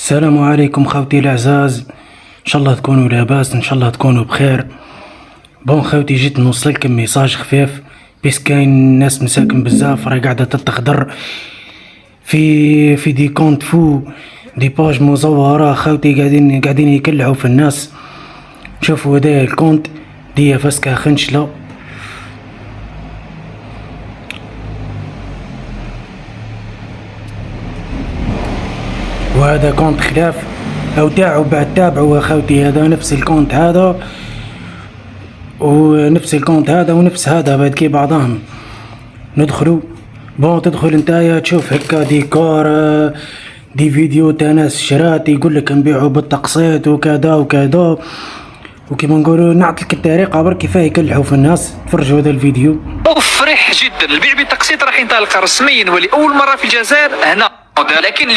السلام عليكم خوتي الأعزاز، إن شاء الله تكونوا لاباس، إن شاء الله تكونوا بخير. بون خوتي، جيت نوصلكم ميساج خفيف بيس كاين ناس مساكن بزاف راهي قاعدة تتخضر في دي كونت فو دي باج مزورة خوتي، قاعدين يكلعوا في الناس. شوفوا هدايا الكونت دي فاسكة خنشلة، وهذا كونت خلاف او تاعو بعد تابعوا خوتي. هذا نفس الكونت هذا ونفس الكونت هذا ونفس هذا بعد كي بعضهم. ندخلوا بون، تدخل نتايا تشوف هكا ديكور دي فيديو تاع ناس شرات يقول لك نبيعوا بالتقسيط وكذا وكذا، وكيما نقولوا نعطيك الطريقه برك كيفاه يكلحوا في الناس. تفرجوا هذا الفيديو. فرح جدا، البيع بالتقسيط راح ينطلق رسميا ولأول مرة في الجزائر هنا، لكن